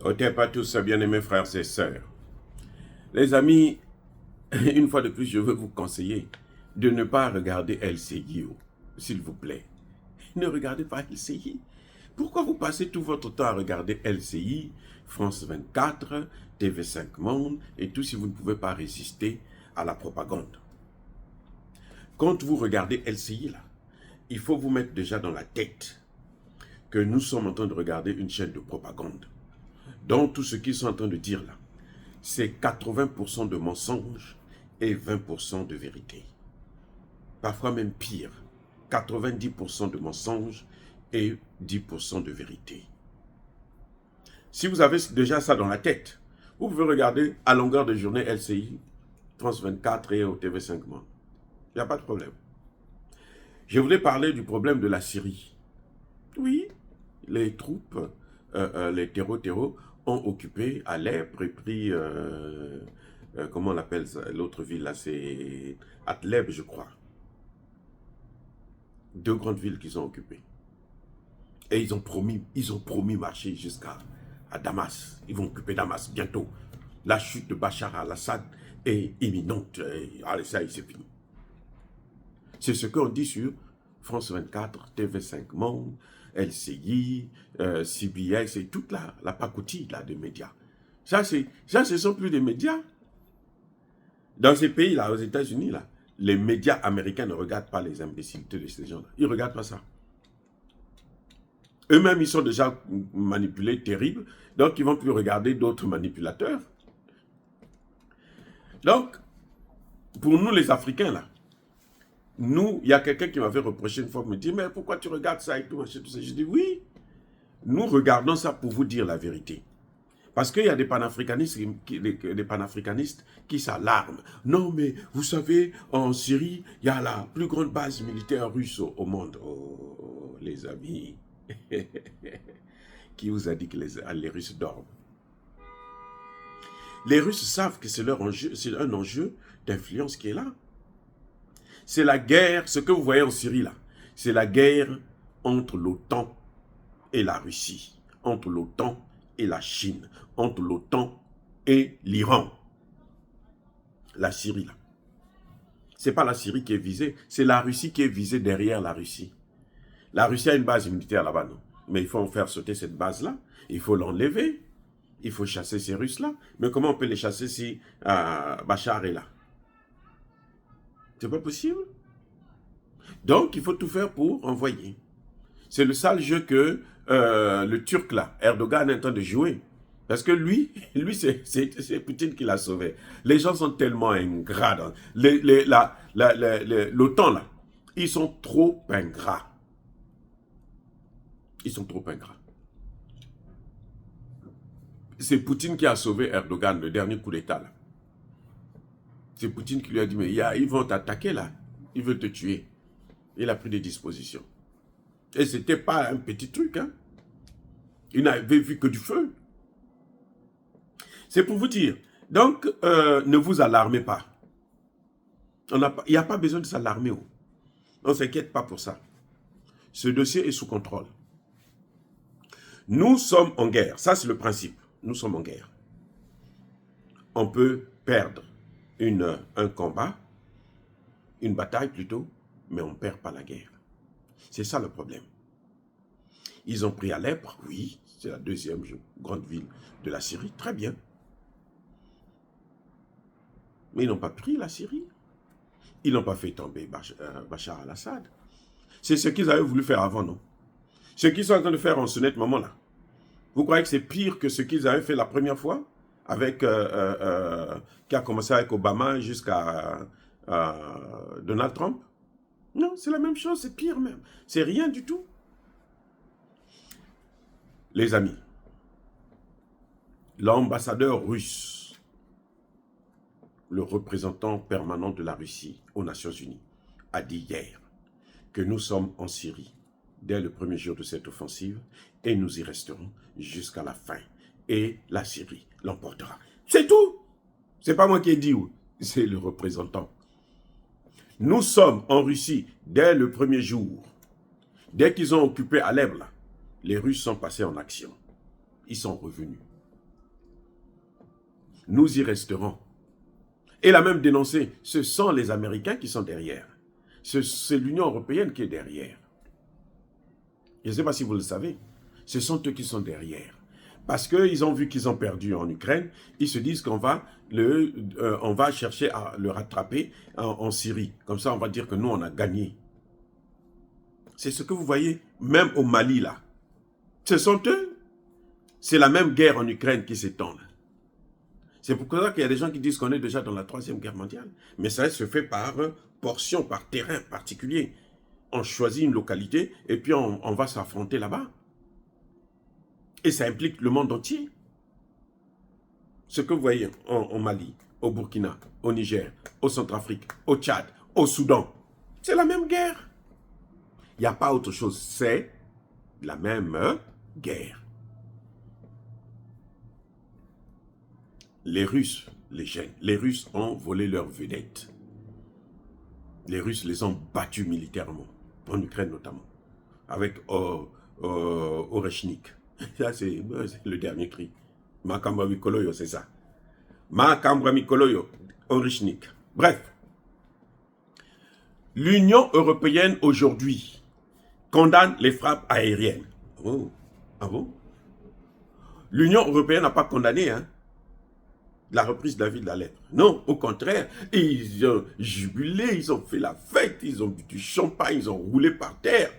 Ôtez pas tous, bien-aimés frères et sœurs. Les amis, une fois de plus, je veux vous conseiller de ne pas regarder LCI, s'il vous plaît. Ne regardez pas LCI. Pourquoi vous passez tout votre temps à regarder LCI, France 24, TV5 Monde et tout si vous ne pouvez pas résister à la propagande? Quand vous regardez LCI, là, il faut vous mettre déjà dans la tête que nous sommes en train de regarder une chaîne de propagande. Donc tout ce qu'ils sont en train de dire là, c'est 80% de mensonges et 20% de vérité. Parfois même pire, 90% de mensonges et 10% de vérité. Si vous avez déjà ça dans la tête, vous pouvez regarder à longueur de journée LCI, France 24 et au TV5 Monde. Il n'y a pas de problème. Je voulais parler du problème de la Syrie. Oui, les troupes, les terreaux ont occupé Alep et pris, comment on appelle ça, l'autre ville là, c'est Atleb, je crois. 2 grandes villes qu'ils ont occupées. Et ils ont promis marcher jusqu'à Damas. Ils vont occuper Damas bientôt. La chute de Bachar al-Assad est imminente. Allez, ça, c'est fini. C'est ce qu'on dit sur France 24, TV5 Monde, LCI, CBS et toute la pacotille là, des médias. Ça, ce sont plus des médias. Dans ces pays-là, aux États-Unis, là, les médias américains ne regardent pas les imbécilités de ces gens-là. Ils ne regardent pas ça. Eux-mêmes, ils sont déjà manipulés, terribles. Donc, ils ne vont plus regarder d'autres manipulateurs. Donc, pour nous, les Africains, là, nous, il y a quelqu'un qui m'avait reproché une fois, me dit, mais pourquoi tu regardes ça et tout, machin, tout ça. Je dis, oui, nous regardons ça pour vous dire la vérité. Parce qu'il y a des panafricanistes qui s'alarment. Non, mais vous savez, en Syrie, il y a la plus grande base militaire russe au monde. Oh, les amis. Qui vous a dit que les Russes dorment? Les Russes savent que c'est un enjeu d'influence qui est là. C'est la guerre, ce que vous voyez en Syrie là, c'est la guerre entre l'OTAN et la Russie, entre l'OTAN et la Chine, entre l'OTAN et l'Iran. La Syrie là. Ce n'est pas la Syrie qui est visée, c'est la Russie qui est visée derrière la Russie. La Russie a une base militaire là-bas, non? Mais il faut en faire sauter cette base-là, il faut l'enlever, il faut chasser ces Russes-là. Mais comment on peut les chasser si Bachar est là? C'est pas possible. Donc, il faut tout faire pour envoyer. C'est le sale jeu que le Turc là, Erdogan est en train de jouer. Parce que lui c'est Poutine qui l'a sauvé. Les gens sont tellement ingrats. L'OTAN là, ils sont trop ingrats. Ils sont trop ingrats. C'est Poutine qui a sauvé Erdogan, le dernier coup d'État là. C'est Poutine qui lui a dit, mais ils vont t'attaquer là. Ils veulent te tuer. Il a pris des dispositions. Et ce n'était pas un petit truc. Hein. Il n'avait vu que du feu. C'est pour vous dire. Donc, ne vous alarmez pas. Il n'y a pas besoin de s'alarmer. On ne s'inquiète pas pour ça. Ce dossier est sous contrôle. Nous sommes en guerre. Ça, c'est le principe. Nous sommes en guerre. On peut perdre un combat, une bataille plutôt, mais on ne perd pas la guerre. C'est ça le problème. Ils ont pris Alep, oui, c'est la 2e grande ville de la Syrie, très bien. Mais ils n'ont pas pris la Syrie. Ils n'ont pas fait tomber Bachar al-Assad. C'est ce qu'ils avaient voulu faire avant, non? Ce qu'ils sont en train de faire en ce net moment-là. Vous croyez que c'est pire que ce qu'ils avaient fait la première fois avec, qui a commencé avec Obama jusqu'à Donald Trump? Non, c'est la même chose, c'est pire même. C'est rien du tout. Les amis, l'ambassadeur russe, le représentant permanent de la Russie aux Nations Unies, a dit hier que nous sommes en Syrie dès le premier jour de cette offensive et nous y resterons jusqu'à la fin. Et la Syrie l'emportera. C'est tout. C'est pas moi qui ai dit, c'est le représentant. Nous sommes en Russie dès le premier jour. Dès qu'ils ont occupé Alep, là, les Russes sont passés en action. Ils sont revenus. nous y resterons. Et il a même dénoncé, ce sont les Américains qui sont derrière. C'est l'Union européenne qui est derrière. Je ne sais pas si vous le savez. Ce sont eux qui sont derrière. Parce qu'ils ont vu qu'ils ont perdu en Ukraine, ils se disent qu'on va, on va chercher à le rattraper en Syrie. Comme ça, on va dire que nous, on a gagné. C'est ce que vous voyez, même au Mali, là. Ce sont eux. C'est la même guerre en Ukraine qui s'étend. C'est pour ça qu'il y a des gens qui disent qu'on est déjà dans la 3e guerre mondiale. Mais ça se fait par portion, par terrain particulier. On choisit une localité et puis on va s'affronter là-bas. Et ça implique le monde entier. Ce que vous voyez au Mali, au Burkina, au Niger, au Centrafrique, au Tchad, au Soudan, c'est la même guerre. Il n'y a pas autre chose, c'est la même guerre. Les Russes, les Russes ont volé leurs vedettes. Les Russes les ont battus militairement, en Ukraine notamment, avec Oreshnik. Ça, c'est le dernier cri. Makamba Mikoloyo, c'est ça. Makamba Mikoloyo, Oreshnik. Bref, l'Union européenne aujourd'hui condamne les frappes aériennes. Oh, ah bon? L'Union européenne n'a pas condamné la reprise de la ville d'Alep. Non, au contraire, ils ont jubilé, ils ont fait la fête, ils ont bu du champagne, ils ont roulé par terre.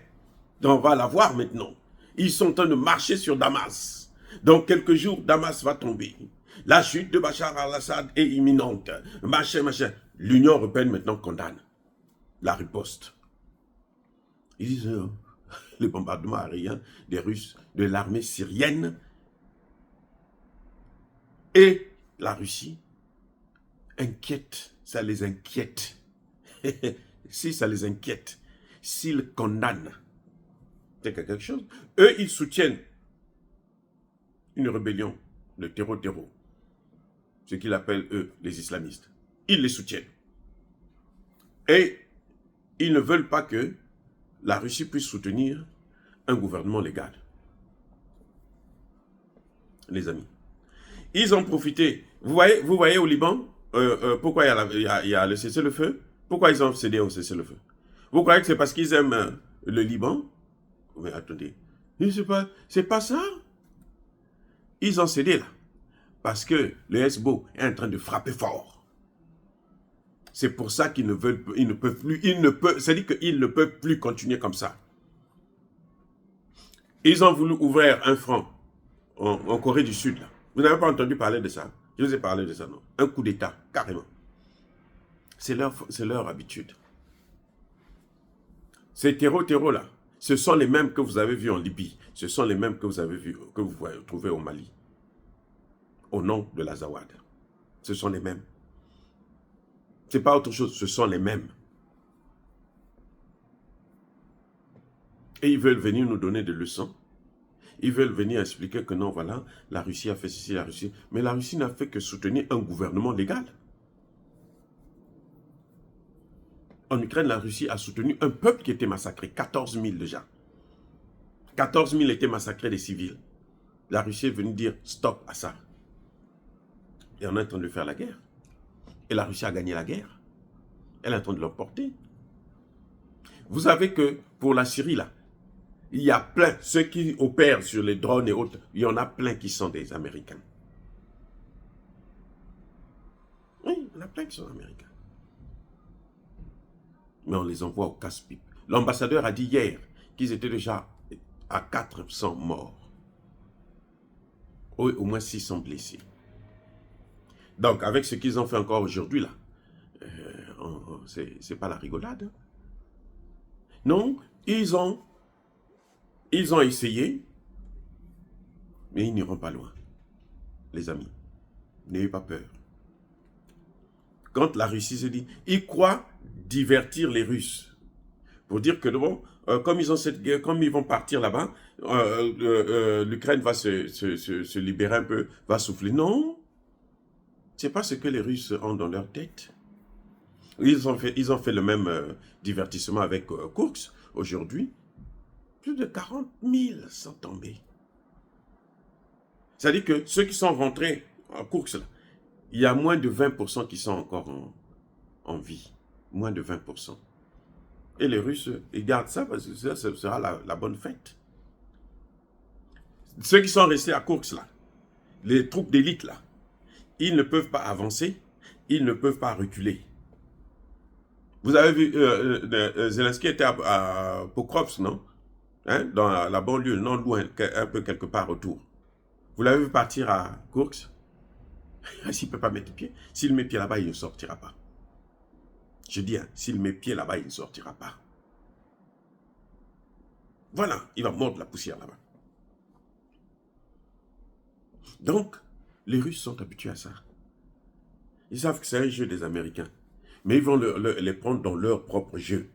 Donc on va la voir maintenant. Ils sont en train de marcher sur Damas. Dans quelques jours, Damas va tomber. La chute de Bachar al-Assad est imminente. Machin, machin. L'Union européenne maintenant condamne la riposte. Ils disent le bombardement aérien des Russes, de l'armée syrienne et la Russie inquiète, ça les inquiète. Si ça les inquiète, s'ils condamnent, c'est quelque chose. Eux, ils soutiennent une rébellion, le terreau, ce qu'ils appellent, eux, les islamistes. Ils les soutiennent. Et ils ne veulent pas que la Russie puisse soutenir un gouvernement légal. Les amis. Ils ont profité. Vous voyez au Liban, pourquoi il y a le cessez-le-feu? Pourquoi ils ont cédé au cessez-le-feu? Vous croyez que c'est parce qu'ils aiment le Liban? Mais attendez, c'est pas ça. Ils ont cédé là. Parce que le Hezbollah est en train de frapper fort. C'est pour ça qu'ils ne veulent, ils ne peuvent plus, c'est-à-dire qu'ils ne peuvent plus continuer comme ça. Ils ont voulu ouvrir un front en Corée du Sud là. Vous n'avez pas entendu parler de ça? Je vous ai parlé de ça, non? Un coup d'État, carrément. C'est leur habitude. Ces terreaux là, ce sont les mêmes que vous avez vus en Libye. Ce sont les mêmes que vous avez vus, que vous trouvez au Mali. Au nom de l'Azawad. Ce sont les mêmes. Ce n'est pas autre chose, ce sont les mêmes. Et ils veulent venir nous donner des leçons. Ils veulent venir expliquer que non, voilà, la Russie a fait ceci, la Russie. Mais la Russie n'a fait que soutenir un gouvernement légal. En Ukraine, la Russie a soutenu un peuple qui était massacré. 14 000 déjà. 14 000 étaient massacrés des civils. La Russie est venue dire stop à ça. Et on est en train de faire la guerre. Et la Russie a gagné la guerre. Elle est en train de l'emporter. Vous savez que pour la Syrie, là, il y a plein, ceux qui opèrent sur les drones et autres, il y en a plein qui sont des Américains. Oui, il y en a plein qui sont américains. Mais on les envoie au casse-pipe. L'ambassadeur a dit hier qu'ils étaient déjà à 400 morts. Oui, au moins 600 blessés. Donc, avec ce qu'ils ont fait encore aujourd'hui, là, c'est pas la rigolade. Non, ils ont essayé, mais ils n'iront pas loin. Les amis, n'ayez pas peur. Quand la Russie se dit, ils croient divertir les Russes. Pour dire que, bon, comme ils ont cette guerre, comme ils vont partir là-bas, l'Ukraine va se libérer un peu, va souffler. Non, c'est pas ce que les Russes ont dans leur tête. Ils ont fait le même divertissement avec Kursk aujourd'hui. Plus de 40 000 sont tombés. C'est-à-dire que ceux qui sont rentrés en Kursk, là, il y a moins de 20% qui sont encore en vie. Moins de 20%. Et les Russes, ils gardent ça parce que ça sera la bonne fête. Ceux qui sont restés à Koursk, là, les troupes d'élite, là, ils ne peuvent pas avancer, ils ne peuvent pas reculer. Vous avez vu, Zelensky était à Pokrovsk, non? Hein? Dans la banlieue, non loin, un peu quelque part autour. Vous l'avez vu partir à Koursk? S'il ne peut pas mettre pied, s'il met pied là-bas, il ne sortira pas. Je dis, hein, s'il met pied là-bas, il ne sortira pas. Voilà, il va mordre la poussière là-bas. Donc, les Russes sont habitués à ça. Ils savent que c'est un jeu des Américains. Mais ils vont les prendre dans leur propre jeu.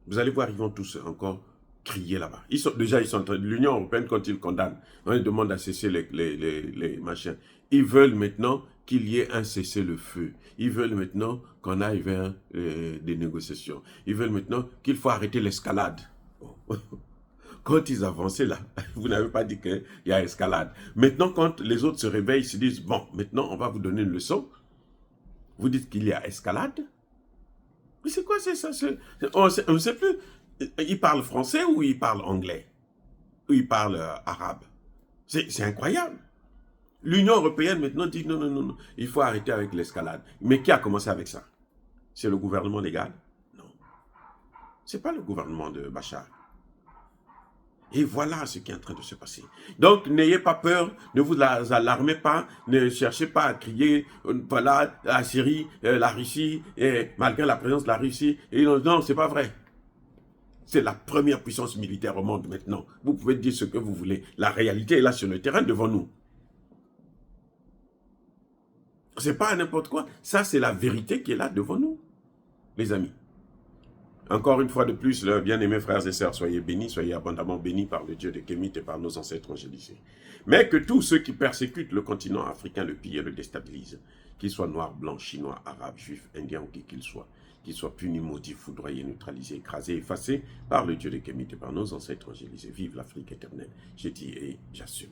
Vous allez voir, ils vont tous encore crier là-bas. Déjà, ils sont en train de... L'Union européenne, quand ils condamnent, on les demande à cesser les machins. Ils veulent maintenant qu'il y ait un cessez-le-feu. Ils veulent maintenant qu'on aille vers des négociations. Ils veulent maintenant qu'il faut arrêter l'escalade. Quand ils avançaient là, vous n'avez pas dit qu'il y a escalade. Maintenant, quand les autres se réveillent, ils se disent, bon, maintenant, on va vous donner une leçon. Vous dites qu'il y a escalade? Mais c'est quoi c'est ça? On ne sait plus. Ils parlent français ou ils parlent anglais? Ou ils parlent arabe? C'est incroyable. L'Union européenne maintenant dit non, non, non, non, il faut arrêter avec l'escalade. Mais qui a commencé avec ça? C'est le gouvernement légal? Non. Ce n'est pas le gouvernement de Bachar. Et voilà ce qui est en train de se passer. Donc, n'ayez pas peur, ne vous alarmez pas, ne cherchez pas à crier, voilà, la Syrie, la Russie, et malgré la présence de la Russie. Et non, c'est pas vrai. C'est la première puissance militaire au monde maintenant. Vous pouvez dire ce que vous voulez. La réalité est là sur le terrain devant nous. C'est pas n'importe quoi. Ça, c'est la vérité qui est là devant nous, les amis. Encore une fois de plus, bien-aimés frères et sœurs, soyez bénis, soyez abondamment bénis par le Dieu de Kémit et par nos ancêtres angélisés. Mais que tous ceux qui persécutent le continent africain le pillent et le déstabilisent, qu'ils soient noirs, blancs, chinois, arabes, juifs, indiens ou qui qu'ils soient punis, maudits, foudroyés, neutralisés, écrasés, effacés par le Dieu de Kémit et par nos ancêtres angélisés. Vive l'Afrique éternelle. J'ai dit et j'assume.